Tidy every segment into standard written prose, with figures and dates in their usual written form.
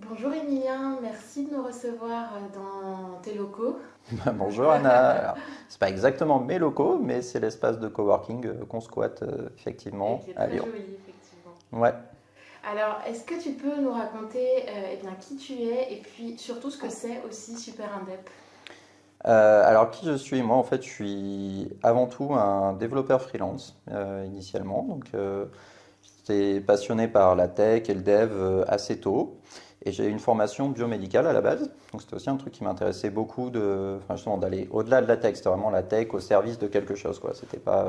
Bonjour Emilien, merci de nous recevoir dans tes locaux. Bonjour Anna. Alors, c'est pas exactement mes locaux, mais c'est l'espace de coworking qu'on squatte Et effectivement qui est à très Lyon. joli, effectivement. Ouais. Alors, est-ce que tu peux nous raconter qui tu es et puis surtout ce que c'est aussi Super Indep? Alors qui je suis? Moi en fait je suis avant tout un développeur freelance initialement. J'étais passionné par la tech et le dev assez tôt. Et j'ai une formation biomédicale à la base. Donc c'était aussi un truc qui m'intéressait beaucoup enfin, justement d'aller au-delà de la tech. C'était vraiment la tech au service de quelque chose, quoi. C'était pas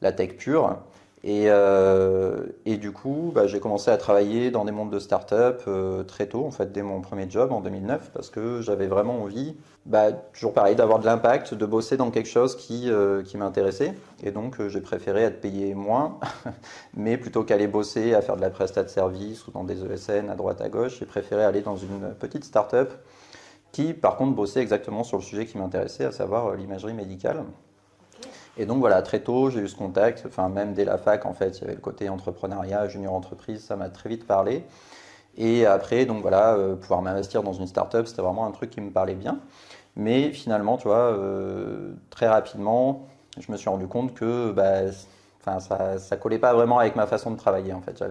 la tech pure. Et du coup, bah, j'ai commencé à travailler dans des mondes de start-up très tôt, en fait, dès mon premier job en 2009, parce que j'avais vraiment envie, bah, toujours pareil, d'avoir de l'impact, de bosser dans quelque chose qui m'intéressait. Et donc, j'ai préféré être payé moins, mais plutôt qu'aller bosser à faire de la prestat de service ou dans des ESN à droite à gauche, j'ai préféré aller dans une petite start-up qui, par contre, bossait exactement sur le sujet qui m'intéressait, à savoir l'imagerie médicale. Ok. Et donc voilà, très tôt, j'ai eu ce contact, enfin même dès la fac en fait, il y avait le côté entrepreneuriat, junior entreprise, ça m'a très vite parlé. Et après, donc voilà, pouvoir m'investir dans une startup, c'était vraiment un truc qui me parlait bien. Mais finalement, tu vois, très rapidement, je me suis rendu compte que bah, enfin, ça collait pas vraiment avec ma façon de travailler en fait.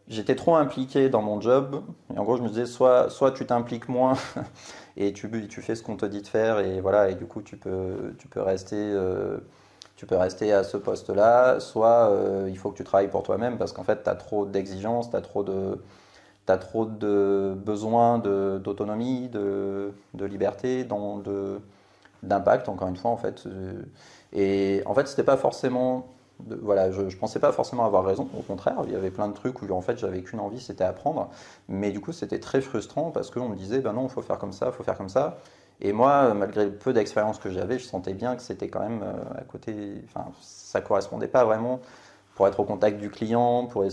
J'étais trop impliqué dans mon job. Et en gros, je me disais, soit tu t'impliques moins et tu fais ce qu'on te dit de faire et voilà, et du coup tu peux rester à ce poste-là, soit il faut que tu travailles pour toi-même parce qu'en fait tu as trop d'exigences, t'as trop de besoins d'autonomie, de liberté, d'impact encore une fois en fait. Et en fait c'était pas forcément voilà, je pensais pas forcément avoir raison, au contraire, il y avait plein de trucs où en fait j'avais qu'une envie, c'était apprendre, mais du coup c'était très frustrant parce qu'on me disait ben non, il faut faire comme ça, il faut faire comme ça, et moi, malgré le peu d'expérience que j'avais, je sentais bien que c'était quand même à côté, enfin ça correspondait pas vraiment pour être au contact du client, pour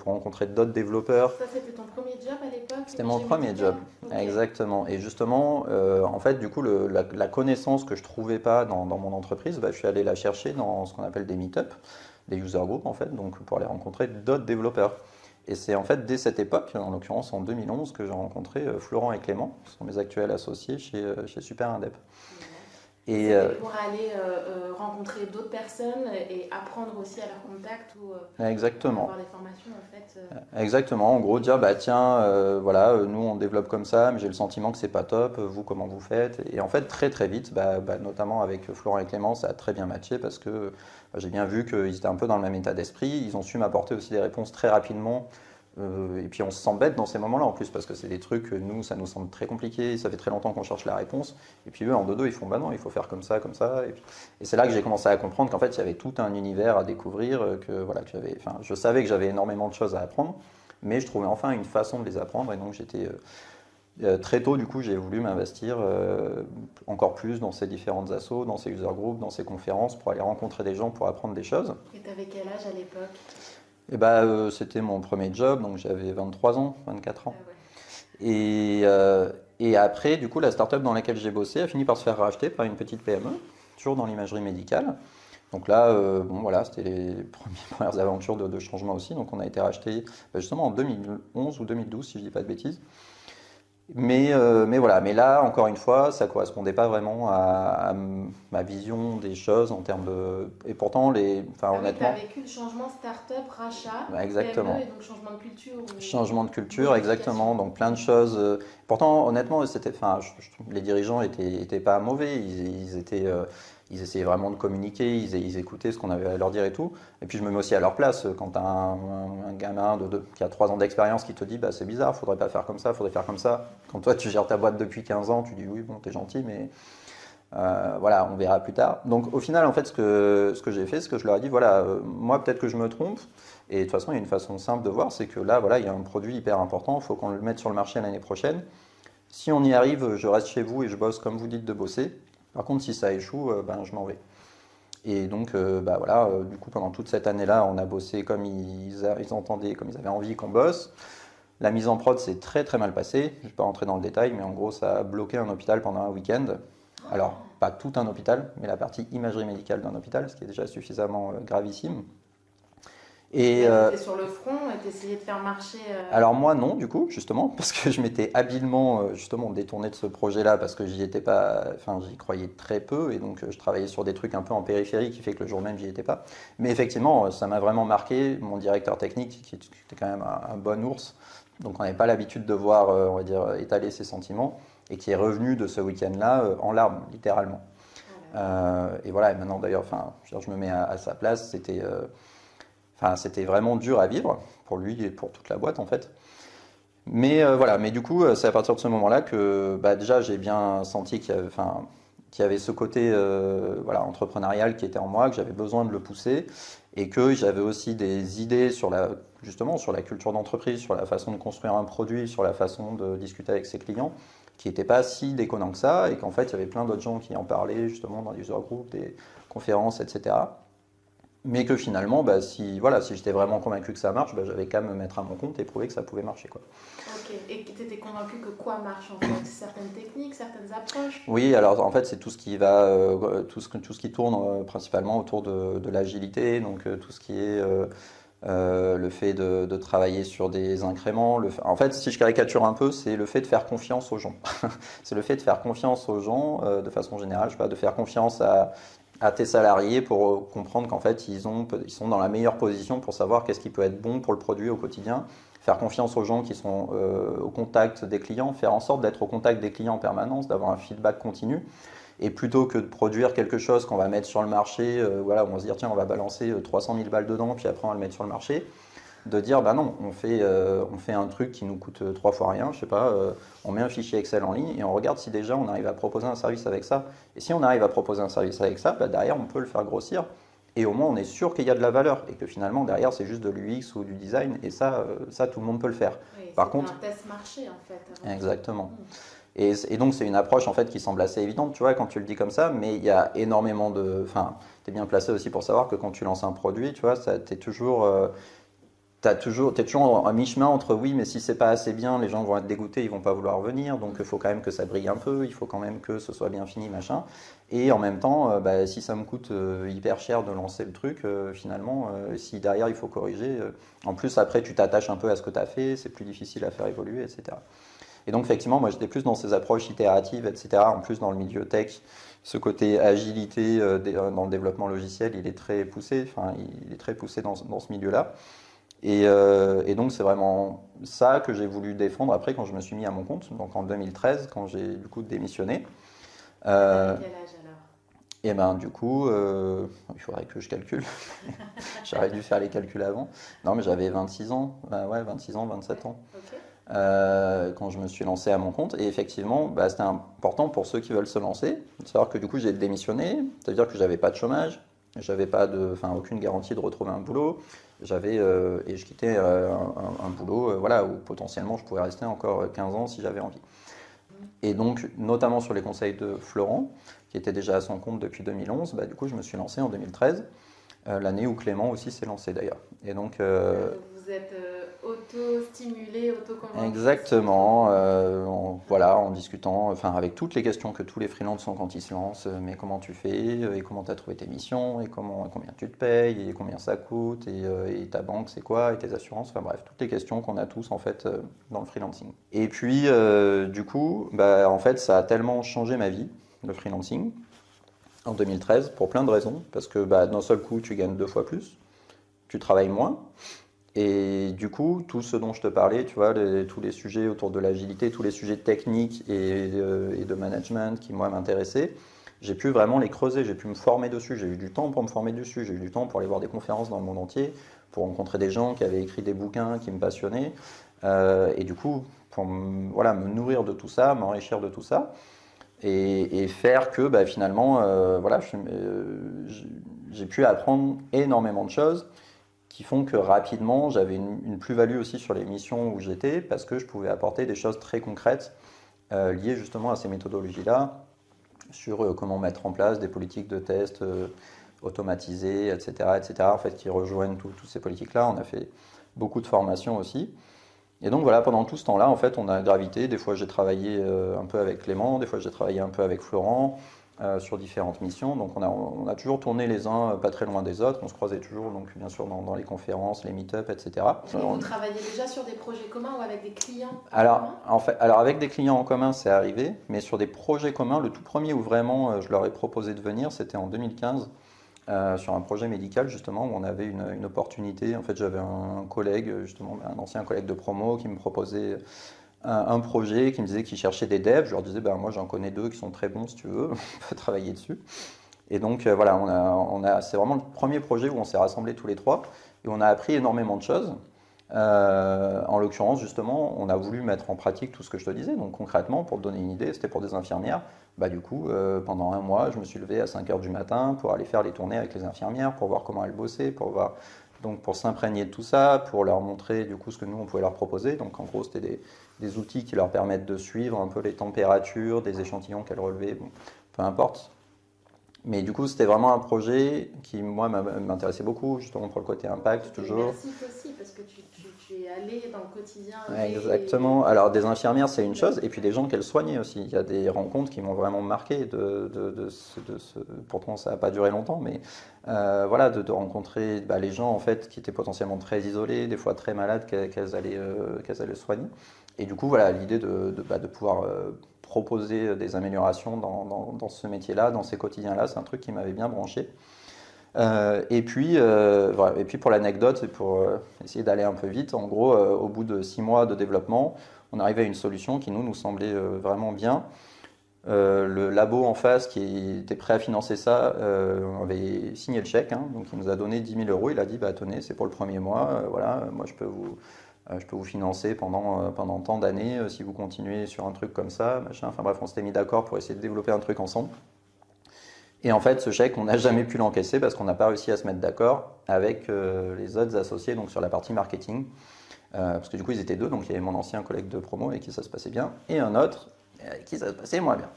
rencontrer d'autres développeurs. Ça, c'était ton premier job à l'époque, C'était mon imagerie premier médicale? job, Ok. exactement. Et justement, en fait, du coup, la connaissance que je trouvais pas dans mon entreprise, bah, je suis allé la chercher dans ce qu'on appelle des meet-up, des user groups en fait, donc pour aller rencontrer d'autres développeurs. Et c'est en fait dès cette époque, en l'occurrence en 2011, que j'ai rencontré Florent et Clément, qui sont mes actuels associés chez Super Indep. Génial. Et Et c'était pour aller rencontrer d'autres personnes et apprendre aussi à leur contact ou avoir exactement. des formations en fait. Exactement, en gros dire bah tiens voilà nous on développe comme ça mais j'ai le sentiment que c'est pas top, vous comment vous faites et en fait très très vite notamment avec Florent et Clément ça a très bien matché parce que j'ai bien vu qu'ils étaient un peu dans le même état d'esprit, ils ont su m'apporter aussi des réponses très rapidement et puis on se sent bête dans ces moments-là en plus parce que c'est des trucs nous ça nous semble très compliqué, ça fait très longtemps qu'on cherche la réponse et puis eux en dodo ils font bah non il faut faire comme ça et c'est là que j'ai commencé à comprendre qu'en fait il y avait tout un univers à découvrir que voilà que enfin je savais que j'avais énormément de choses à apprendre mais je trouvais enfin une façon de les apprendre et donc j'étais très tôt du coup j'ai voulu m'investir encore plus dans ces différentes assos, dans ces user groups, dans ces conférences pour aller rencontrer des gens pour apprendre des choses. Et t'avais quel âge à l'époque? Et bah c'était mon premier job donc j'avais 23 ans, 24 Ah ans. ouais. Et, euh, et après, du coup, la startup dans laquelle j'ai bossé a fini par se faire racheter par une petite PME, toujours dans l'imagerie médicale. Donc là, bon voilà, c'était les premières aventures de changement aussi. Donc on a été racheté justement en 2011 ou 2012, si je dis pas de bêtises. Mais voilà, mais là, encore une fois, ça correspondait pas vraiment à ma vision des choses en termes de. Et pourtant, enfin, Ah oui, tu as honnêtement, vécu le changement start-up, rachat, PME et exactement. donc changement de culture ou Changement de culture, modification. exactement. Donc plein de choses. Pourtant, honnêtement, enfin, les dirigeants étaient pas mauvais. Ils essayaient vraiment de communiquer. Ils écoutaient ce qu'on avait à leur dire et tout. Et puis je me mets aussi à leur place. Quand tu as un gamin qui a 3 ans d'expérience qui te dit, bah c'est bizarre, faudrait pas faire comme ça, faudrait faire comme ça. Quand toi tu gères ta boîte depuis 15 ans, tu dis oui, bon, t'es gentil, mais voilà, on verra plus tard. Donc au final, en fait, ce que j'ai fait, c'est que je leur ai dit, voilà, moi peut-être que je me trompe, et de toute façon, il y a une façon simple de voir, c'est que là, voilà, il y a un produit hyper important, il faut qu'on le mette sur le marché l'année prochaine. Si on y arrive, je reste chez vous et je bosse comme vous dites de bosser. Par contre, si ça échoue, ben, je m'en vais. Et donc, bah voilà, du coup, pendant toute cette année-là, on a bossé comme ils entendaient, comme ils avaient envie qu'on bosse. La mise en prod s'est très très mal passée. Je ne vais pas rentrer dans le détail, mais en gros, ça a bloqué un hôpital pendant un week-end. Alors, pas tout un hôpital, mais la partie imagerie médicale d'un hôpital, ce qui est déjà suffisamment gravissime. Et Tu étais sur le front et tu essayais de faire marcher. alors moi non du coup justement parce que je m'étais habilement justement détourné de ce projet-là parce que j'y étais pas, enfin j'y croyais très peu et donc je travaillais sur des trucs un peu en périphérie qui fait que le jour même j'y étais pas. Mais effectivement ça m'a vraiment marqué. Mon directeur technique qui était quand même un bon ours, donc on n'avait pas l'habitude de voir on va dire étaler ses sentiments et qui est revenu de ce week-end-là en larmes littéralement. Et voilà et maintenant d'ailleurs enfin je me mets à sa place c'était vraiment dur à vivre pour lui et pour toute la boîte en fait. Mais voilà, mais du coup, c'est à partir de ce moment-là que bah, déjà j'ai bien senti qu'il y avait ce côté voilà, entrepreneurial qui était en moi, que j'avais besoin de le pousser et que j'avais aussi des idées justement sur la culture d'entreprise, sur la façon de construire un produit, sur la façon de discuter avec ses clients, qui n'étaient pas si déconnants que ça et qu'en fait il y avait plein d'autres gens qui en parlaient justement dans des user groups, des conférences, etc. Mais que finalement, bah, si j'étais vraiment convaincu que ça marche, bah, j'avais qu'à me mettre à mon compte et prouver que ça pouvait marcher, quoi. Ok, et tu étais convaincu que quoi marche en fait? Certaines techniques, certaines approches? Oui, alors en fait, c'est tout ce qui va, tout ce qui tourne principalement autour de l'agilité, donc tout ce qui est le fait de travailler sur des incréments. En fait, si je caricature un peu, c'est le fait de faire confiance aux gens. C'est le fait de faire confiance aux gens de façon générale, je sais pas, de faire confiance à tes salariés pour comprendre qu'en fait, ils sont dans la meilleure position pour savoir qu'est-ce qui peut être bon pour le produit au quotidien. Faire confiance aux gens qui sont au contact des clients, faire en sorte d'être au contact des clients en permanence, d'avoir un feedback continu. Et plutôt que de produire quelque chose qu'on va mettre sur le marché, voilà, on va se dire tiens, on va balancer 300 000 balles dedans, puis après on va le mettre sur le marché, de dire bah non, on fait un truc qui nous coûte 3 fois rien, je sais pas, on met un fichier Excel en ligne et on regarde si déjà on arrive à proposer un service avec ça. Et si on arrive à proposer un service avec ça, bah derrière on peut le faire grossir et au moins on est sûr qu'il y a de la valeur et que finalement derrière c'est juste de l'UX ou du design et ça tout le monde peut le faire. Oui, Par contre, un test marché en fait. exactement. Et donc c'est une approche en fait qui semble assez évidente, tu vois, quand tu le dis comme ça, mais il y a énormément de, enfin, t'es bien placé aussi pour savoir que quand tu lances un produit, tu vois, t'es toujours t'es toujours à mi-chemin entre oui, mais si c'est pas assez bien, les gens vont être dégoûtés, ils vont pas vouloir venir, donc il faut quand même que ça brille un peu, il faut quand même que ce soit bien fini, machin. Et en même temps, bah, si ça me coûte hyper cher de lancer le truc, finalement, si derrière il faut corriger, en plus après tu t'attaches un peu à ce que tu as fait, c'est plus difficile à faire évoluer, etc. Et donc effectivement, moi j'étais plus dans ces approches itératives, etc. En plus dans le milieu tech, ce côté agilité dans le développement logiciel, il est très poussé, enfin il est très poussé dans ce milieu-là. Et donc c'est vraiment ça que j'ai voulu défendre après quand je me suis mis à mon compte, donc en 2013 quand j'ai du coup démissionné. À quel âge alors? Et ben du coup, il faudrait que je calcule. J'aurais dû faire les calculs avant. Non mais j'avais 26 ans, ouais 26 ans, 27 ans. Ok. Quand je me suis lancé à mon compte. Et effectivement, bah, c'était important pour ceux qui veulent se lancer, de savoir que du coup j'ai démissionné, c'est-à-dire que j'avais pas de chômage, j'avais pas aucune garantie de retrouver un boulot. Et je quittais un boulot voilà, où potentiellement je pouvais rester encore 15 ans si j'avais envie. Et donc, notamment sur les conseils de Florent, qui était déjà à son compte depuis 2011, bah, du coup je me suis lancé en 2013, l'année où Clément aussi s'est lancé d'ailleurs. Et donc, vous êtes auto-stimulé, auto-convaincu. exactement, voilà, en discutant, enfin avec toutes les questions que tous les freelances ont quand ils se lancent, mais comment tu fais, et comment tu as trouvé tes missions, et combien tu te payes, et combien ça coûte, et ta banque c'est quoi, et tes assurances, enfin bref, toutes les questions qu'on a tous en fait dans le freelancing. Et puis du coup, bah, en fait ça a tellement changé ma vie, le freelancing, en 2013, pour plein de raisons, parce que bah, d'un seul coup tu gagnes 2 fois plus, tu travailles moins. Et du coup, tout ce dont je te parlais, tu vois, tous les sujets autour de l'agilité, tous les sujets techniques et de management qui, moi, m'intéressaient, j'ai pu vraiment les creuser, j'ai pu me former dessus, j'ai eu du temps pour me former dessus, j'ai eu du temps pour aller voir des conférences dans le monde entier, pour rencontrer des gens qui avaient écrit des bouquins qui me passionnaient, et du coup, pour voilà, me nourrir de tout ça, m'enrichir de tout ça, et faire que bah, finalement, voilà, j'ai pu apprendre énormément de choses qui font que rapidement j'avais une plus-value aussi sur les missions où j'étais parce que je pouvais apporter des choses très concrètes liées justement à ces méthodologies-là, sur comment mettre en place des politiques de test automatisées, etc., etc., en fait, qui rejoignent toutes ces politiques-là. On a fait beaucoup de formations aussi. Et donc voilà, pendant tout ce temps-là, en fait, on a gravité. Des fois, j'ai travaillé un peu avec Clément, des fois, j'ai travaillé un peu avec Florent. sur différentes missions. Donc on a toujours tourné les uns pas très loin des autres, on se croisait toujours, donc bien sûr dans les conférences, les meet-up, etc. Et vous travaillez déjà sur des projets communs ou avec des clients alors, commun alors avec des clients en commun, c'est arrivé, mais sur des projets communs, le tout premier où vraiment je leur ai proposé de venir, c'était en 2015. Sur un projet médical justement où on avait une opportunité. En fait, j'avais un collègue, justement, un ancien collègue de promo qui me proposait un projet, qui me disait qu'il cherchait des devs. Je leur disais, ben, moi j'en connais 2 qui sont très bons si tu veux, on peut travailler dessus. Et donc voilà, c'est vraiment le premier projet où on s'est rassemblés tous les 3 et on a appris énormément de choses. En l'occurrence, justement, on a voulu mettre en pratique tout ce que je te disais. Donc concrètement, pour te donner une idée, c'était pour des infirmières. Bah, du coup, pendant un mois, je me suis levé à 5 heures du matin pour aller faire les tournées avec les infirmières, pour voir comment elles bossaient, pour s'imprégner de tout ça, pour leur montrer du coup ce que nous on pouvait leur proposer. Donc en gros, c'était des outils qui leur permettent de suivre un peu les températures, des échantillons qu'elles relevaient, bon, peu importe. Mais du coup, c'était vraiment un projet qui, moi, m'intéressait beaucoup, justement pour le côté impact, toujours. Immersif aussi, parce que tu es allé dans le quotidien. Exactement. Alors, des infirmières, c'est une chose, et puis des gens qu'elles soignaient aussi. Il y a des rencontres qui m'ont vraiment marqué. Pourtant, ça n'a pas duré longtemps, mais voilà, de rencontrer les gens, en fait, qui étaient potentiellement très isolés, des fois très malades, qu'elles allaient soigner. Et du coup, voilà, l'idée de pouvoir proposer des améliorations dans ce métier-là, dans ces quotidiens-là, c'est un truc qui m'avait bien branché. Et puis pour l'anecdote, et pour essayer d'aller un peu vite, en gros, au bout de 6 mois de développement, on arrivait à une solution qui nous semblait vraiment bien. Le labo en face qui était prêt à financer ça avait signé le chèque, hein, donc il nous a donné 10 000 euros. Il a dit, bah, tenez, c'est pour le premier mois, voilà, moi je peux vous financer pendant tant d'années si vous continuez sur un truc comme ça, machin. Enfin bref, on s'était mis d'accord pour essayer de développer un truc ensemble. Et en fait, ce chèque, on n'a jamais pu l'encaisser parce qu'on n'a pas réussi à se mettre d'accord avec les autres associés, donc sur la partie marketing. Parce que du coup, ils étaient 2, donc il y avait mon ancien collègue de promo avec qui ça se passait bien, et un autre avec qui ça se passait moins bien.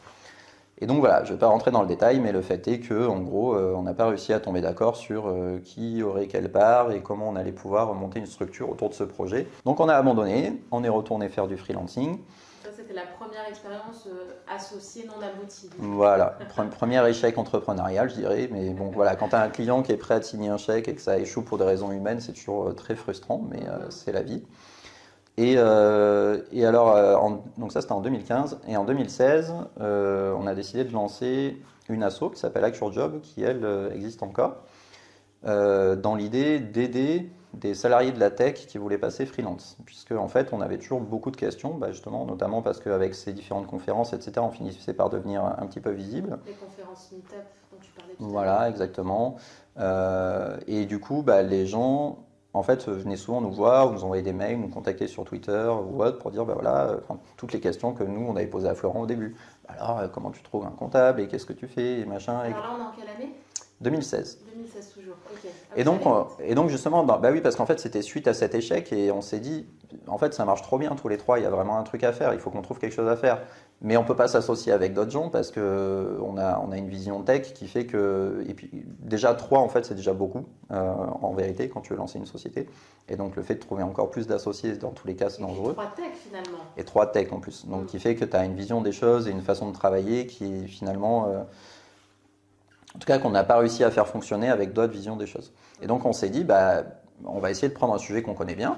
Et donc voilà, je ne vais pas rentrer dans le détail, mais le fait est qu'en gros, on n'a pas réussi à tomber d'accord sur qui aurait quelle part et comment on allait pouvoir monter une structure autour de ce projet. Donc on a abandonné, on est retourné faire du freelancing. Ça, c'était la première expérience associée non aboutie. Voilà, premier échec entrepreneurial, je dirais. Mais bon, voilà, quand tu as un client qui est prêt à te signer un chèque et que ça échoue pour des raisons humaines, c'est toujours très frustrant, mais c'est la vie. Et alors, donc ça c'était en 2015, et en 2016, on a décidé de lancer une asso qui s'appelle Act Your Job, qui elle existe encore, dans l'idée d'aider des salariés de la tech qui voulaient passer freelance. Puisque en fait, on avait toujours beaucoup de questions, justement, notamment parce qu'avec ces différentes conférences, etc., on finissait par devenir un petit peu visible. Les conférences meet-up dont tu parlais tout à l'heure. Voilà, exactement. Et du coup, les gens, en fait, venaient souvent nous voir, nous envoyer des mails, nous contacter sur Twitter ou autre pour dire, voilà, toutes les questions que nous, on avait posées à Florent au début. Alors, comment tu trouves un comptable et qu'est-ce que tu fais et machin. Alors là, on est en quelle année ? 2016. 2016 toujours, ok. Et donc justement, oui, parce qu'en fait c'était suite à cet échec et on s'est dit, en fait ça marche trop bien tous les 3, il y a vraiment un truc à faire, il faut qu'on trouve quelque chose à faire. Mais on ne peut pas s'associer avec d'autres gens parce qu'on a une vision tech qui fait que, et puis déjà 3 en fait c'est déjà beaucoup en vérité quand tu veux lancer une société. Et donc le fait de trouver encore plus d'associés dans tous les cas c'est dangereux. Et 3 tech finalement. Et 3 tech en plus, donc qui fait que tu as une vision des choses et une façon de travailler qui finalement... en tout cas, qu'on n'a pas réussi à faire fonctionner avec d'autres visions des choses. Et donc, on s'est dit, on va essayer de prendre un sujet qu'on connaît bien,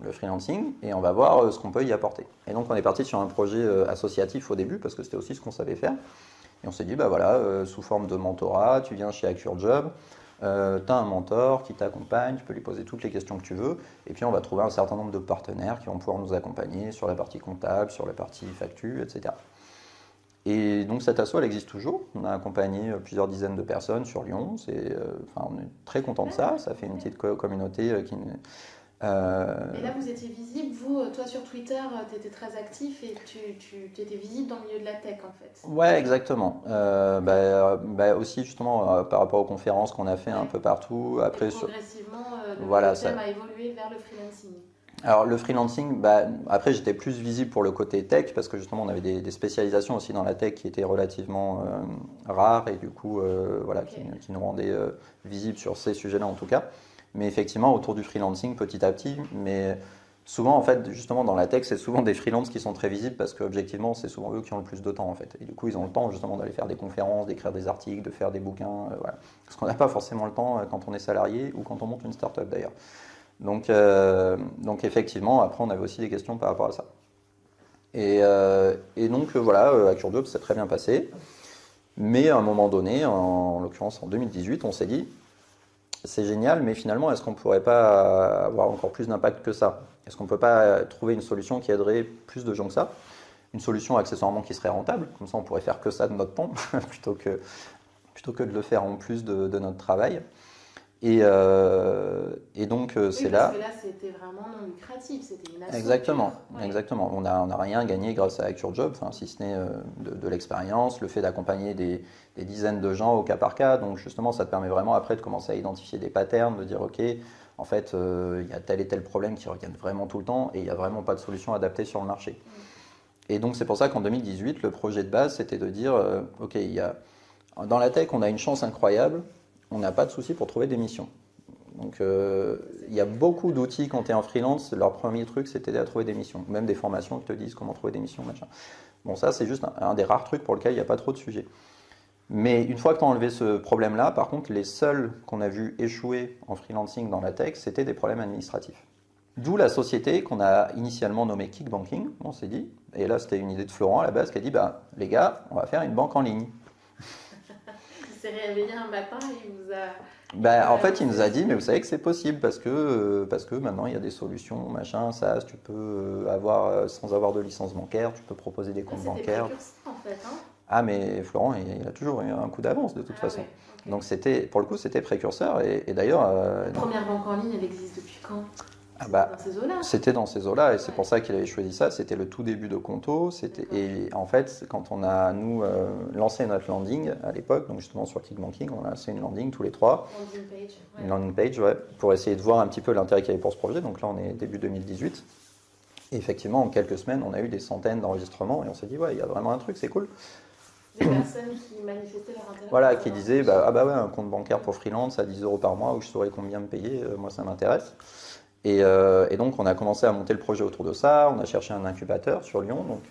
le freelancing, et on va voir ce qu'on peut y apporter. Et donc, on est parti sur un projet associatif au début, parce que c'était aussi ce qu'on savait faire. Et on s'est dit, sous forme de mentorat, tu viens chez Act Your Job, tu as un mentor qui t'accompagne, tu peux lui poser toutes les questions que tu veux, et puis on va trouver un certain nombre de partenaires qui vont pouvoir nous accompagner sur la partie comptable, sur la partie facture, etc. Et donc cette asso, elle existe toujours. On a accompagné plusieurs dizaines de personnes sur Lyon. On est très content de ça. Ça fait une petite communauté qui... Et là, vous étiez visible, toi sur Twitter, tu étais très actif et tu étais visible dans le milieu de la tech en fait. Ouais, exactement. Aussi justement par rapport aux conférences qu'on a fait un peu partout. Après, progressivement, le thème a évolué vers le freelancing. Alors le freelancing, après j'étais plus visible pour le côté tech parce que justement on avait des spécialisations aussi dans la tech qui étaient relativement rares et du coup qui nous rendaient visibles sur ces sujets-là en tout cas. Mais effectivement autour du freelancing petit à petit, mais Souvent, en fait, justement, dans la tech, c'est souvent des freelances qui sont très visibles parce qu'objectivement, c'est souvent eux qui ont le plus de temps, en fait. Et du coup, ils ont le temps, justement, d'aller faire des conférences, d'écrire des articles, de faire des bouquins, voilà. Parce qu'on n'a pas forcément le temps quand on est salarié ou quand on monte une startup, d'ailleurs. Donc effectivement, après, on avait aussi des questions par rapport à ça. Et donc, voilà, à CureJob, ça s'est très bien passé. Mais à un moment donné, en l'occurrence en 2018, on s'est dit, c'est génial, mais finalement, est-ce qu'on ne pourrait pas avoir encore plus d'impact que ça? Est-ce qu'on ne peut pas trouver une solution qui aiderait plus de gens que ça? Une solution accessoirement qui serait rentable, comme ça on pourrait faire que ça de notre temps, plutôt que de le faire en plus de notre travail. Et donc c'est là. Parce que là, c'était vraiment non lucratif, c'était une asso. Exactement, Ouais. exactement. On n'a rien gagné grâce à CureJob, enfin, si ce n'est de l'expérience, le fait d'accompagner des dizaines de gens au cas par cas. Donc justement, ça te permet vraiment après de commencer à identifier des patterns, de dire ok, en fait, il y a tel et tel problème qui reviennent vraiment tout le temps et il n'y a vraiment pas de solution adaptée sur le marché. Et donc c'est pour ça qu'en 2018, le projet de base, c'était de dire ok, dans la tech, on a une chance incroyable, on n'a pas de souci pour trouver des missions. Donc il y a beaucoup d'outils quand tu es en freelance, leur premier truc c'était de trouver des missions, même des formations qui te disent comment trouver des missions, machin. Bon, ça c'est juste un des rares trucs pour lequel il n'y a pas trop de sujets. Mais une fois que tu as enlevé ce problème-là, par contre, les seuls qu'on a vu échouer en freelancing dans la tech, c'était des problèmes administratifs. D'où la société qu'on a initialement nommée Kickbanking, on s'est dit, et là c'était une idée de Florent à la base qui a dit, bah, les gars, on va faire une banque en ligne. Il s'est réveillé un matin et il vous a... En fait, il nous a dit, mais vous savez que c'est possible parce que maintenant il y a des solutions, machin, ça, tu peux avoir, sans avoir de licence bancaire, tu peux proposer des comptes bancaires. C'était en fait, hein. Ah, mais Florent, il a toujours eu un coup d'avance de toute façon. Ouais, okay. Donc pour le coup, c'était précurseur. Et d'ailleurs. La première banque en ligne, elle existe depuis quand? Dans ces eaux-là. C'était dans ces eaux-là, et c'est pour ça qu'il avait choisi ça. C'était le tout début de Conto. Et en fait, quand on a, nous, lancé notre landing à l'époque, donc justement sur Kickbanking, on a lancé une landing tous les trois. Landing page. Ouais. Une landing page, ouais, pour essayer de voir un petit peu l'intérêt qu'il y avait pour ce projet. Donc là, on est début 2018. Et effectivement, en quelques semaines, on a eu des centaines d'enregistrements, et on s'est dit, ouais, il y a vraiment un truc, c'est cool. Des personnes qui manifestaient leur intérêt. Voilà, qui disaient, ah bah ouais, un compte bancaire pour freelance à 10 € par mois, où je saurais combien me payer, moi ça m'intéresse. Et donc, on a commencé à monter le projet autour de ça. On a cherché un incubateur sur Lyon, donc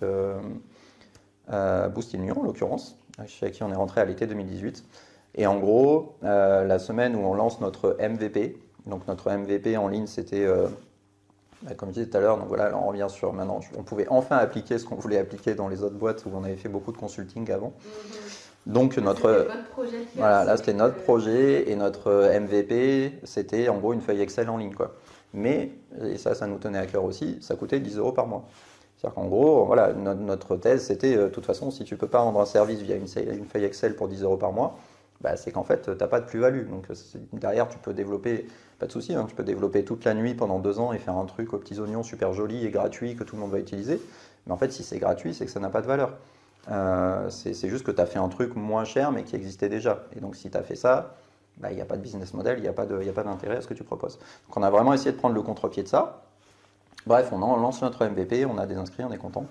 Boost in Lyon en l'occurrence, chez qui on est rentré à l'été 2018. Et en gros, la semaine où on lance notre MVP, donc notre MVP en ligne, c'était, comme je disais tout à l'heure, donc voilà, là, on revient sur maintenant, on pouvait enfin appliquer ce qu'on voulait appliquer dans les autres boîtes où on avait fait beaucoup de consulting avant. Donc notre projet voilà, là c'était notre projet et notre MVP, c'était en gros une feuille Excel en ligne, quoi. Mais, et ça nous tenait à cœur aussi, ça coûtait 10 € par mois. C'est-à-dire qu'en gros, voilà, notre thèse, c'était, de toute façon, si tu ne peux pas rendre un service via une feuille Excel pour 10 € par mois, bah, c'est qu'en fait, tu n'as pas de plus-value. Donc derrière, tu peux développer, pas de souci, hein, tu peux développer toute la nuit pendant 2 ans et faire un truc aux petits oignons super joli et gratuit que tout le monde va utiliser. Mais en fait, si c'est gratuit, c'est que ça n'a pas de valeur. C'est juste que tu as fait un truc moins cher, mais qui existait déjà. Et donc, si tu as fait ça, il n'y a pas de business model, il n'y a pas d'intérêt à ce que tu proposes. Donc on a vraiment essayé de prendre le contre-pied de ça. Bref, on lance notre MVP, on a des inscrits, on est content.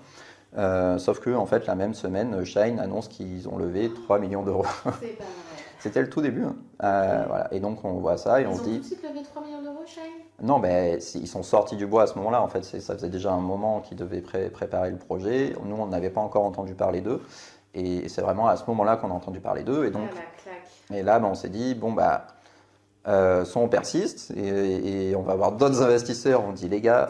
Sauf que en fait, la même semaine, Shine annonce qu'ils ont levé 3 millions d'euros. C'est pas vrai. C'était le tout début. Hein. Voilà. Et donc on voit ça et on se dit... Ils ont tout de suite levé 3 millions d'euros, Shine? Non, mais ils sont sortis du bois à ce moment-là. En fait, ça faisait déjà un moment qu'ils devaient préparer le projet. Nous, on n'avait pas encore entendu parler d'eux. Et c'est vraiment à ce moment-là qu'on a entendu parler d'eux. Et donc, et là, on s'est dit, bon, soit on persiste et on va avoir d'autres investisseurs. On dit, les gars,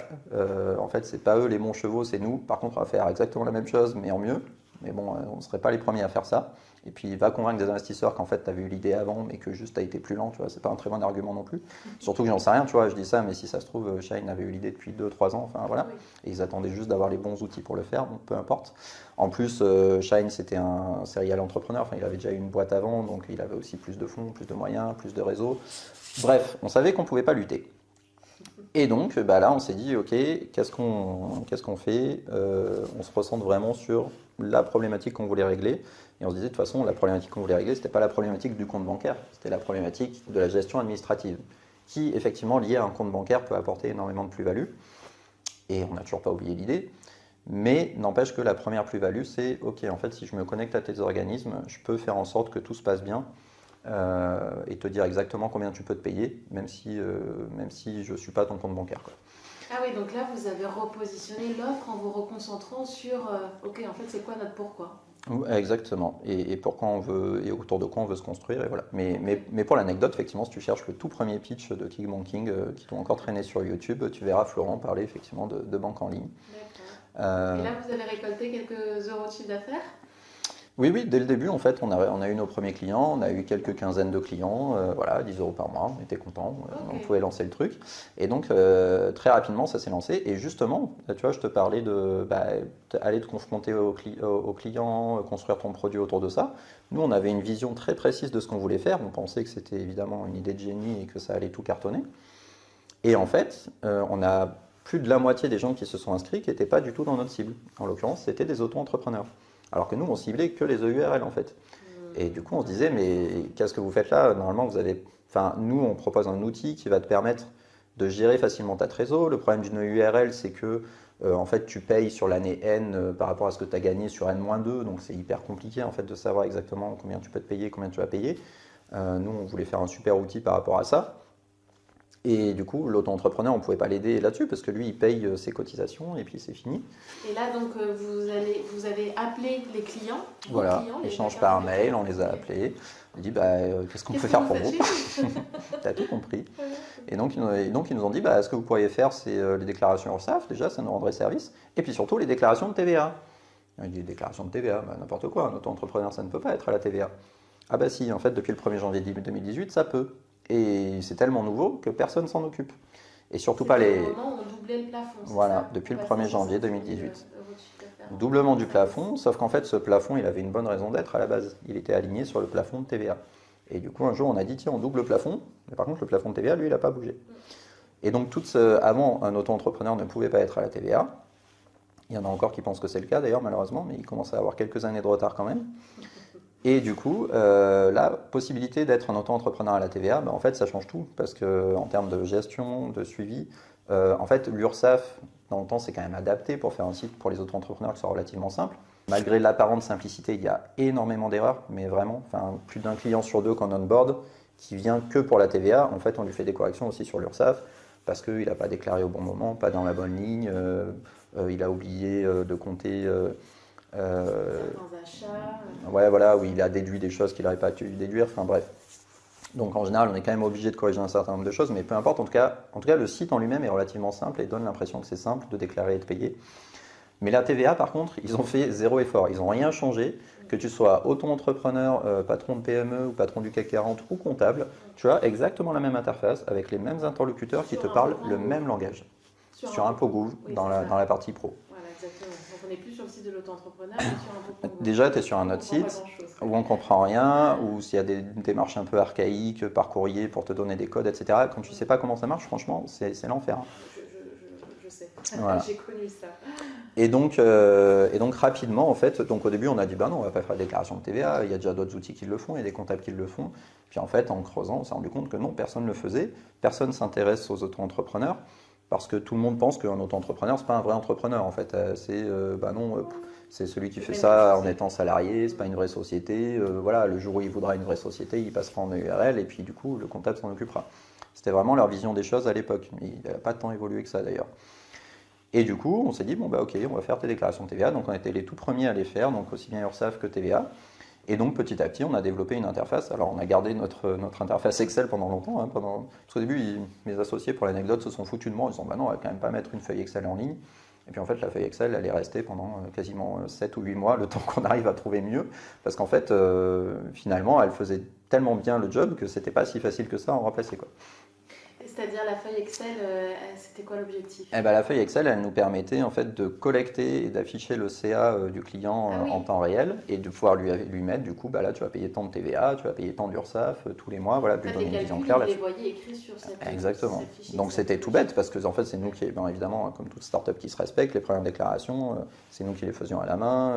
en fait, c'est pas eux les bons chevaux, c'est nous. Par contre, on va faire exactement la même chose, mais en mieux. Mais bon, on ne serait pas les premiers à faire ça. Et puis, va convaincre des investisseurs qu'en fait, tu avais eu l'idée avant, mais que juste tu as été plus lent, tu vois. C'est pas un très bon argument non plus. Surtout que j'en sais rien, tu vois. Je dis ça, mais si ça se trouve, Shine avait eu l'idée depuis 2-3 ans, enfin voilà. Et ils attendaient juste d'avoir les bons outils pour le faire, donc peu importe. En plus, Shine, c'était un serial entrepreneur. Enfin, il avait déjà eu une boîte avant, donc il avait aussi plus de fonds, plus de moyens, plus de réseaux. Bref, on savait qu'on ne pouvait pas lutter. Et donc, là, on s'est dit, ok, qu'est-ce qu'on fait? On se recentre vraiment sur la problématique qu'on voulait régler. Et on se disait, de toute façon, la problématique qu'on voulait régler, ce n'était pas la problématique du compte bancaire, c'était la problématique de la gestion administrative, qui, effectivement, liée à un compte bancaire, peut apporter énormément de plus-value. Et on n'a toujours pas oublié l'idée. Mais n'empêche que la première plus-value, c'est, ok, en fait, si je me connecte à tes organismes, je peux faire en sorte que tout se passe bien. Et te dire exactement combien tu peux te payer, même si je ne suis pas ton compte bancaire, quoi. Ah oui, donc là, vous avez repositionné l'offre en vous reconcentrant sur, ok, en fait, c'est quoi notre pourquoi? Exactement. Et pourquoi on veut, et autour de quoi on veut se construire, et voilà. Mais pour l'anecdote, effectivement, si tu cherches le tout premier pitch de Kickbanking, qui doit encore traîner sur YouTube, tu verras Florent parler effectivement de banque en ligne. D'accord. Et là, vous avez récolté quelques euros de chiffre d'affaires? Oui, dès le début, en fait, on a eu nos premiers clients, on a eu quelques quinzaines de clients, voilà, 10 euros par mois, on était contents, on pouvait lancer le truc. Et donc, très rapidement, ça s'est lancé. Et justement, tu vois, je te parlais aller te confronter aux clients, construire ton produit autour de ça. Nous, on avait une vision très précise de ce qu'on voulait faire. On pensait que c'était évidemment une idée de génie et que ça allait tout cartonner. Et en fait, on a plus de la moitié des gens qui se sont inscrits qui n'étaient pas du tout dans notre cible. En l'occurrence, c'était des auto-entrepreneurs. Alors que nous, on ciblait que les EURL en fait. Et du coup, on se disait, mais qu'est-ce que vous faites là? Normalement, nous, on propose un outil qui va te permettre de gérer facilement ta trésor. Le problème d'une URL, c'est que en fait, tu payes sur l'année N par rapport à ce que tu as gagné sur N-2. Donc, c'est hyper compliqué en fait de savoir exactement combien tu peux te payer, combien tu vas payer. Nous, on voulait faire un super outil par rapport à ça. Et du coup, l'auto-entrepreneur, on ne pouvait pas l'aider là-dessus parce que lui, il paye ses cotisations et puis c'est fini. Et là, donc, vous avez appelé les clients. Voilà, échange par mail, on les a appelés. On dit, qu'est-ce qu'on peut faire pour vous? Tu as tout compris. Et donc, ils nous ont dit, ce que vous pourriez faire, c'est les déclarations URSSAF, déjà, ça nous rendrait service. Et puis surtout, les déclarations de TVA. On dit, les déclarations de TVA, n'importe quoi, un auto-entrepreneur, ça ne peut pas être à la TVA. Ah bah si, en fait, depuis le 1er janvier 2018, ça peut. Et c'est tellement nouveau que personne s'en occupe. Et surtout pas les... Au moment où on doublait le plafond. Voilà, depuis le 1er janvier 2018. Doublement du plafond, sauf qu'en fait, ce plafond, il avait une bonne raison d'être à la base. Il était aligné sur le plafond de TVA. Et du coup, un jour, on a dit, tiens, on double le plafond. Mais par contre, le plafond de TVA, lui, il n'a pas bougé. Et donc, avant, un auto-entrepreneur ne pouvait pas être à la TVA. Il y en a encore qui pensent que c'est le cas, d'ailleurs, malheureusement, mais il commence à avoir quelques années de retard quand même. Et du coup, la possibilité d'être un auto-entrepreneur à la TVA, en fait, ça change tout. Parce qu'en termes de gestion, de suivi, en fait, l'URSSAF, dans le temps, c'est quand même adapté pour faire un site pour les auto-entrepreneurs qui soit relativement simple. Malgré l'apparente simplicité, il y a énormément d'erreurs, mais vraiment, plus d'un client sur deux qu'on onboard qui vient que pour la TVA. En fait, on lui fait des corrections aussi sur l'URSSAF parce qu'il n'a pas déclaré au bon moment, pas dans la bonne ligne, il a oublié de compter... certains achats. Ouais, voilà, où il a déduit des choses qu'il n'aurait pas dû déduire, enfin bref. Donc en général, on est quand même obligé de corriger un certain nombre de choses, mais peu importe, en tout cas le site en lui-même est relativement simple et donne l'impression que c'est simple de déclarer et de payer. Mais la TVA, par contre, ils ont fait zéro effort, ils n'ont rien changé, que tu sois auto-entrepreneur, patron de PME ou patron du CAC 40 ou comptable, tu as exactement la même interface avec les mêmes interlocuteurs qui te parlent le même langage. Sur ImpoGouv, dans la partie pro. Voilà, exactement. Donc on n'est plus sur le site de l'auto-entrepreneur, mais sur ImpoGouv. Déjà, tu es sur un autre site où on ne comprend rien, où s'il y a des démarches un peu archaïques par courrier pour te donner des codes, etc. Quand tu ne sais pas comment ça marche, franchement, c'est l'enfer. Je sais, voilà. J'ai connu ça. Et donc rapidement, en fait, au début, on a dit, non, on va pas faire de déclaration de TVA, il y a déjà d'autres outils qui le font, il y a des comptables qui le font. Puis en fait, en creusant, on s'est rendu compte que non, personne ne le faisait, personne ne s'intéresse aux auto-entrepreneurs. Parce que tout le monde pense qu'un auto-entrepreneur, c'est pas un vrai entrepreneur en fait. C'est celui qui fait ça en étant salarié, c'est pas une vraie société. Voilà, le jour où il voudra une vraie société, il passera en EURL et puis du coup, le comptable s'en occupera. C'était vraiment leur vision des choses à l'époque. Mais il n'a pas tant évolué que ça d'ailleurs. Et du coup, on s'est dit, ok, on va faire tes déclarations de TVA. Donc on était les tout premiers à les faire, donc aussi bien URSSAF que TVA. Et donc petit à petit, on a développé une interface. Alors on a gardé notre interface Excel pendant longtemps. Parce qu'au début, mes associés, pour l'anecdote, se sont foutus de moi en disant, non, on va quand même pas mettre une feuille Excel en ligne. Et puis en fait, la feuille Excel, elle est restée pendant quasiment 7 ou 8 mois, le temps qu'on arrive à trouver mieux. Parce qu'en fait, finalement, elle faisait tellement bien le job que c'était pas si facile que ça à en remplacer, quoi. C'est-à-dire la feuille Excel, c'était quoi l'objectif? La feuille Excel, elle nous permettait en fait de collecter et d'afficher le CA du client en temps réel et de pouvoir lui mettre du coup, là tu vas payer tant de TVA, tu vas payer tant d'URSSAF tous les mois, voilà, lui donner une vision claire là-dessus. Vous les voyez écrits sur cette Exactement. Donc c'était tout bête parce que en fait c'est nous qui, évidemment, comme toute start-up qui se respecte, les premières déclarations, c'est nous qui les faisions à la main,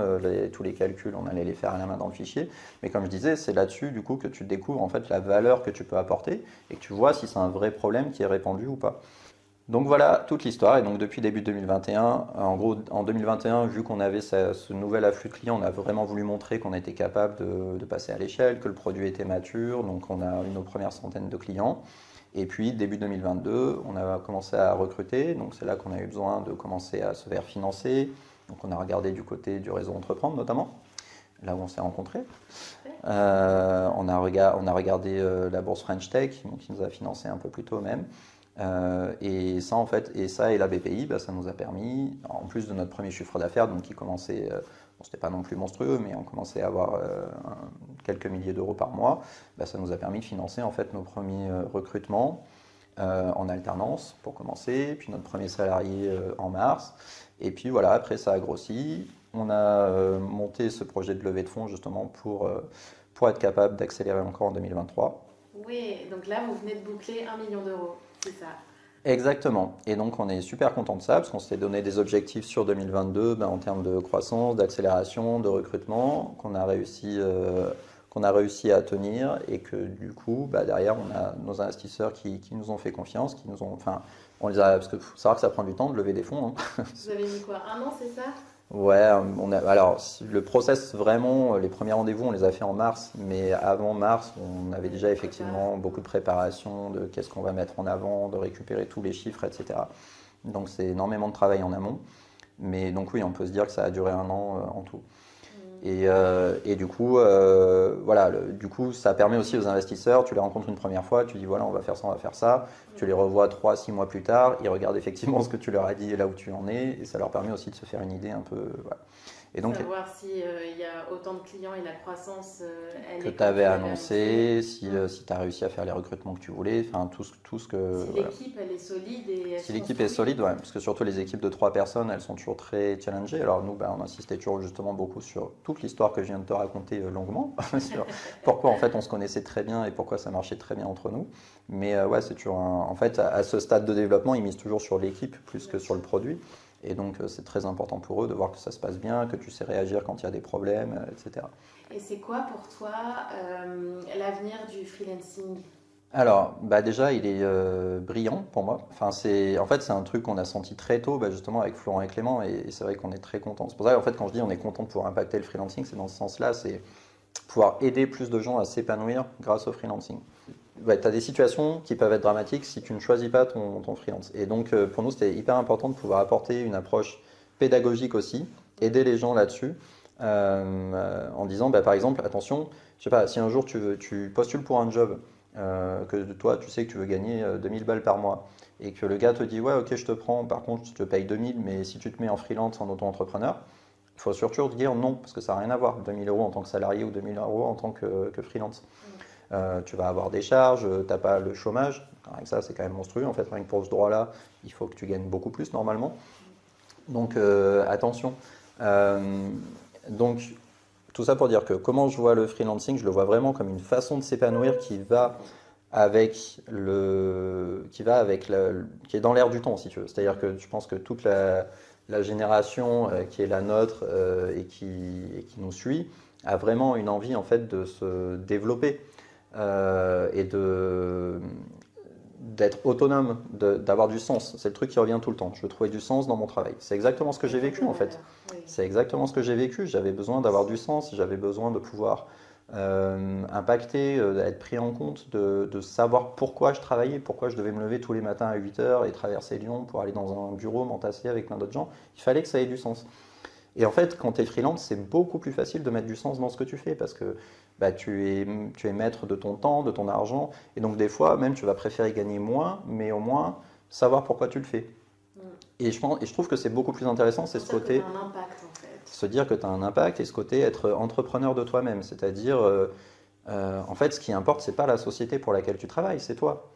tous les calculs, on allait les faire à la main dans le fichier. Mais comme je disais, c'est là-dessus du coup que tu découvres en fait la valeur que tu peux apporter et que tu vois si c'est un vrai problème qui est répandu ou pas. Donc voilà toute l'histoire. Et donc depuis début 2021, en gros en 2021, vu qu'on avait ce nouvel afflux de clients, on a vraiment voulu montrer qu'on était capable de passer à l'échelle, que le produit était mature. Donc on a eu nos premières centaines de clients. Et puis, début 2022, on a commencé à recruter. Donc, c'est là qu'on a eu besoin de commencer à se faire financer. Donc, on a regardé du côté du réseau Entreprendre, notamment, là où on s'est rencontrés. On a regardé la bourse French Tech, donc, qui nous a financé un peu plus tôt même. Et ça, en fait, et la BPI, ça nous a permis, en plus de notre premier chiffre d'affaires, donc qui commençait, bon, c'était pas non plus monstrueux, mais on commençait à avoir quelques milliers d'euros par mois, ça nous a permis de financer en fait nos premiers recrutements en alternance pour commencer, puis notre premier salarié en mars, et puis voilà, après ça a grossi. On a monté ce projet de levée de fonds justement pour être capable d'accélérer encore en 2023. Oui, donc là vous venez de boucler 1 million d'euros. C'est ça. Exactement. Et donc, on est super content de ça parce qu'on s'est donné des objectifs sur 2022 en termes de croissance, d'accélération, de recrutement qu'on a réussi à tenir et que du coup, derrière, on a nos investisseurs qui nous ont fait confiance, qui nous ont, enfin, on les a, parce qu'il faut savoir que ça prend du temps de lever des fonds. Vous avez mis quoi, 1 an, c'est ça? Ouais, alors le process vraiment, les premiers rendez-vous on les a fait en mars, mais avant mars on avait déjà effectivement beaucoup de préparation de qu'est-ce qu'on va mettre en avant, de récupérer tous les chiffres, etc. Donc c'est énormément de travail en amont, mais donc oui on peut se dire que ça a duré 1 an en tout. Et du coup, voilà, du coup, ça permet aussi aux investisseurs, tu les rencontres une première fois, tu dis voilà, on va faire ça, on va faire ça. Tu les revois 3-6 mois plus tard, ils regardent effectivement ce que tu leur as dit et là où tu en es, et ça leur permet aussi de se faire une idée un peu. Voilà. Et donc, savoir s'il y a autant de clients et la croissance que tu avais annoncé, si tu as réussi à faire les recrutements que tu voulais, enfin tout ce que. Si l'équipe elle est solide et si l'équipe est solide, ouais, parce que surtout les équipes de 3 personnes, elles sont toujours très challengées. Alors nous, on insistait toujours justement beaucoup sur toute l'histoire que je viens de te raconter longuement, sur pourquoi en fait on se connaissait très bien et pourquoi ça marchait très bien entre nous. Mais ouais, c'est toujours en fait à ce stade de développement, ils misent toujours sur l'équipe plus que sur le produit. Et donc, c'est très important pour eux de voir que ça se passe bien, que tu sais réagir quand il y a des problèmes, etc. Et c'est quoi pour toi l'avenir du freelancing ? Alors, déjà, il est brillant pour moi. Enfin, en fait, c'est un truc qu'on a senti très tôt, justement, avec Florent et Clément, et c'est vrai qu'on est très content. C'est pour ça, en fait, quand je dis on est content de pouvoir impacter le freelancing, c'est dans ce sens-là, c'est pouvoir aider plus de gens à s'épanouir grâce au freelancing. Ouais, tu as des situations qui peuvent être dramatiques si tu ne choisis pas ton freelance. Et donc, pour nous, c'était hyper important de pouvoir apporter une approche pédagogique aussi, aider les gens là-dessus, en disant, par exemple, attention, je sais pas, si un jour tu postules pour un job, que toi, tu sais que tu veux gagner 2000 balles par mois, et que le gars te dit, ouais, ok, je te prends, par contre, je te paye 2000, mais si tu te mets en freelance, en auto-entrepreneur, il faut surtout te dire non, parce que ça n'a rien à voir, 2000 euros en tant que salarié ou 2000 euros en tant que freelance. Tu vas avoir des charges, tu n'as pas le chômage. Avec ça, c'est quand même monstrueux. En fait, rien que pour ce droit-là, il faut que tu gagnes beaucoup plus normalement. Donc, attention. Donc, tout ça pour dire que comment je vois le freelancing, je le vois vraiment comme une façon de s'épanouir qui est dans l'air du temps, si tu veux. C'est-à-dire que je pense que toute la génération qui est la nôtre et qui nous suit a vraiment une envie en fait de se développer. Et d'être autonome, d'avoir du sens. C'est le truc qui revient tout le temps. Je veux trouver du sens dans mon travail. C'est exactement ce que j'ai vécu en fait. C'est exactement ce que j'ai vécu. J'avais besoin d'avoir du sens, j'avais besoin de pouvoir impacter, d'être pris en compte, de savoir pourquoi je travaillais, pourquoi je devais me lever tous les matins à 8h et traverser Lyon pour aller dans un bureau, m'entasser avec plein d'autres gens. Il fallait que ça ait du sens. Et en fait, quand tu es freelance, c'est beaucoup plus facile de mettre du sens dans ce que tu fais parce que tu es maître de ton temps, de ton argent. Et donc, des fois, même, tu vas préférer gagner moins, mais au moins savoir pourquoi tu le fais. Et je trouve que c'est beaucoup plus intéressant, c'est ce côté. Que tu as un impact, en fait. Se dire que tu as un impact et ce côté être entrepreneur de toi-même. C'est-à-dire, en fait, ce qui importe, c'est pas la société pour laquelle tu travailles, c'est toi.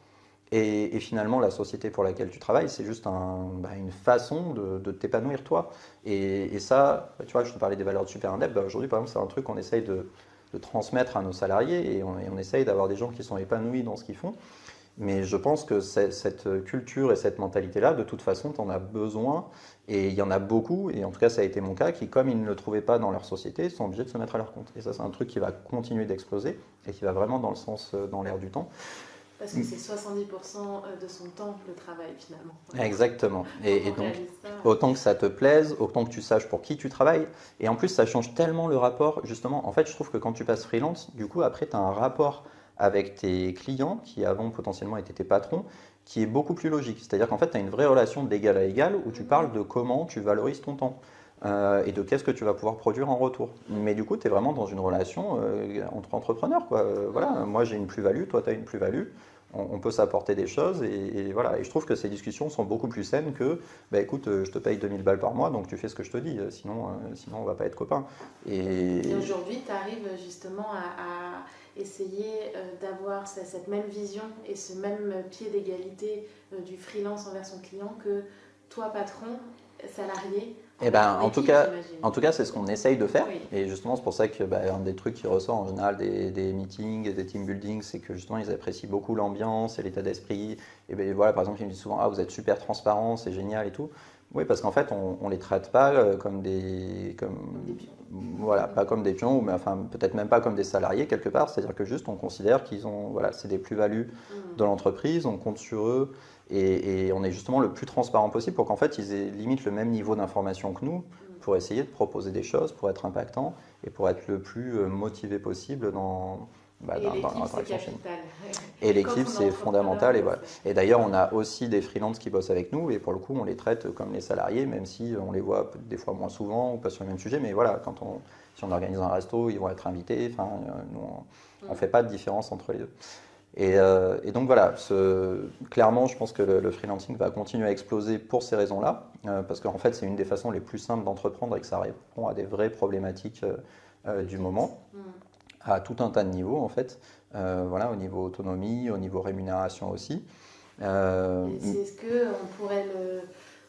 Et finalement, la société pour laquelle tu travailles, c'est juste une façon de t'épanouir toi. Et ça, tu vois, je te parlais des valeurs de Super Indep. Aujourd'hui, par exemple, c'est un truc qu'on essaye de transmettre à nos salariés et on essaye d'avoir des gens qui sont épanouis dans ce qu'ils font. Mais je pense que cette culture et cette mentalité-là, de toute façon, tu en as besoin. Et il y en a beaucoup, et en tout cas, ça a été mon cas, qui, comme ils ne le trouvaient pas dans leur société, sont obligés de se mettre à leur compte. Et ça, c'est un truc qui va continuer d'exploser et qui va vraiment dans le sens, dans l'air du temps. Parce que c'est 70% de son temps, le travail, finalement. Exactement. Et donc, autant que ça te plaise, autant que tu saches pour qui tu travailles. Et en plus, ça change tellement le rapport. Justement, en fait, je trouve que quand tu passes freelance, du coup, après, tu as un rapport avec tes clients qui avant potentiellement étaient tes patrons, qui est beaucoup plus logique. C'est-à-dire qu'en fait, tu as une vraie relation d'égal à égal où tu parles de comment tu valorises ton temps. Et de qu'est-ce que tu vas pouvoir produire en retour. Mais du coup, tu es vraiment dans une relation entre entrepreneurs, quoi. Voilà, moi j'ai une plus-value, toi tu as une plus-value, on peut s'apporter des choses, et voilà. Et je trouve que ces discussions sont beaucoup plus saines que, bah écoute, je te paye 2000 balles par mois, donc tu fais ce que je te dis, sinon on va pas être copains. Et aujourd'hui, tu arrives justement à essayer d'avoir cette même vision et ce même pied d'égalité du freelance envers son client que toi, patron, salarié. Eh ben, en tout cas, c'est ce qu'on essaye de faire. Oui. Et justement, c'est pour ça que un des trucs qui ressort en général des meetings et des team building, c'est que justement, ils apprécient beaucoup l'ambiance et l'état d'esprit. Et ben voilà, par exemple, ils me disent souvent, ah, vous êtes super transparent, c'est génial et tout. Oui, parce qu'en fait, on les traite pas comme des pions. Voilà, pas comme des pions, mais enfin peut-être même pas comme des salariés quelque part. C'est-à-dire que juste on considère qu'ils ont, voilà, c'est des plus-values de l'entreprise, on compte sur eux. Et on est justement le plus transparent possible pour qu'en fait ils aient limite le même niveau d'information que nous pour essayer de proposer des choses, pour être impactant et pour être le plus motivé possible dans l'interaction chez nous. Et l'équipe c'est fondamental. Et, voilà. Et d'ailleurs on a aussi des freelances qui bossent avec nous et pour le coup on les traite comme les salariés, même si on les voit des fois moins souvent ou pas sur le même sujet. Mais voilà, si on organise un resto, ils vont être invités. Enfin, nous on ne fait pas de différence entre les deux. Et donc voilà, clairement, je pense que le freelancing va continuer à exploser pour ces raisons-là, parce qu'en fait, c'est une des façons les plus simples d'entreprendre et que ça répond à des vraies problématiques du moment, à tout un tas de niveaux en fait, voilà, au niveau autonomie, au niveau rémunération aussi. Est-ce qu'on pourrait le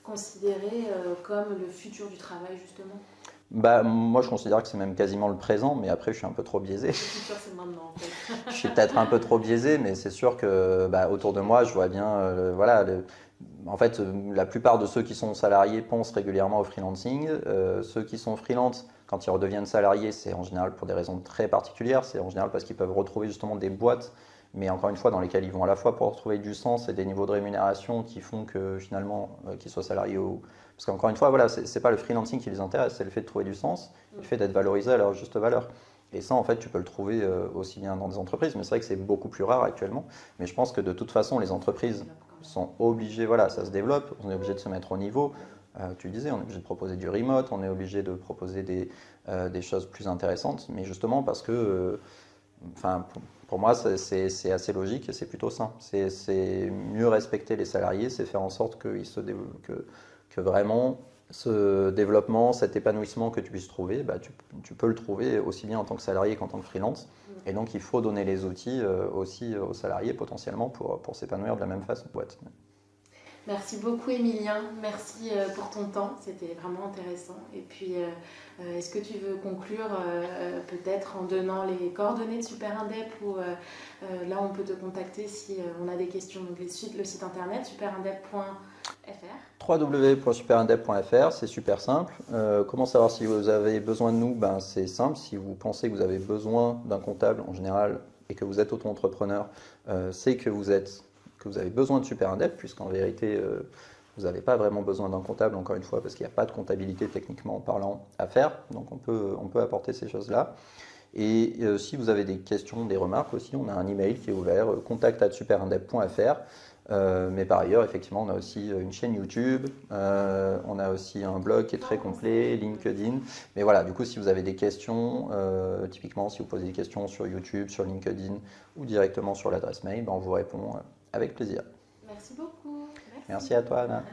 considérer comme le futur du travail justement ? Moi, je considère que c'est même quasiment le présent, mais après, je suis un peu trop biaisé. C'est sûr, c'est maintenant, en fait. Je suis peut-être un peu trop biaisé, mais c'est sûr que autour de moi, je vois bien, en fait, la plupart de ceux qui sont salariés pensent régulièrement au freelancing. Ceux qui sont freelance, quand ils redeviennent salariés, c'est en général pour des raisons très particulières. C'est en général parce qu'ils peuvent retrouver justement des boîtes, mais encore une fois, dans lesquelles ils vont à la fois pour retrouver du sens et des niveaux de rémunération qui font que finalement, qu'ils soient salariés ou... Parce qu'encore une fois, voilà, c'est pas le freelancing qui les intéresse, c'est le fait de trouver du sens, le fait d'être valorisé à leur juste valeur. Et ça, en fait, tu peux le trouver aussi bien dans des entreprises, mais c'est vrai que c'est beaucoup plus rare actuellement. Mais je pense que de toute façon, les entreprises sont obligées, voilà, ça se développe, on est obligé de se mettre au niveau. Tu le disais, on est obligé de proposer du remote, on est obligé de proposer des choses plus intéressantes, mais justement parce que, pour moi, c'est assez logique et c'est plutôt sain. C'est mieux respecter les salariés, c'est faire en sorte qu'ils se développent, que vraiment ce développement, cet épanouissement que tu puisses trouver, tu peux le trouver aussi bien en tant que salarié qu'en tant que freelance. Et donc, il faut donner les outils aussi aux salariés potentiellement pour s'épanouir de la même façon. Merci beaucoup, Emilien. Merci pour ton temps. C'était vraiment intéressant. Et puis, est-ce que tu veux conclure peut-être en donnant les coordonnées de Super Indep ou là, on peut te contacter si on a des questions. Donc, le site internet superindep.fr. www.superindep.fr, c'est super simple. Comment savoir si vous avez besoin de nous? C'est simple. Si vous pensez que vous avez besoin d'un comptable en général et que vous êtes auto-entrepreneur, c'est que vous avez besoin de Super Indep, puisqu'en vérité, vous n'avez pas vraiment besoin d'un comptable, encore une fois, parce qu'il n'y a pas de comptabilité techniquement parlant à faire. Donc on peut apporter ces choses-là. Et si vous avez des questions, des remarques aussi, on a un email qui est ouvert, contact@superindep.fr. Mais par ailleurs, effectivement, on a aussi une chaîne YouTube, on a aussi un blog qui est très complet, LinkedIn. Mais voilà, du coup, si vous avez des questions, typiquement, si vous posez des questions sur YouTube, sur LinkedIn ou directement sur l'adresse mail, on vous répond avec plaisir. Merci beaucoup. Merci à toi, Anna.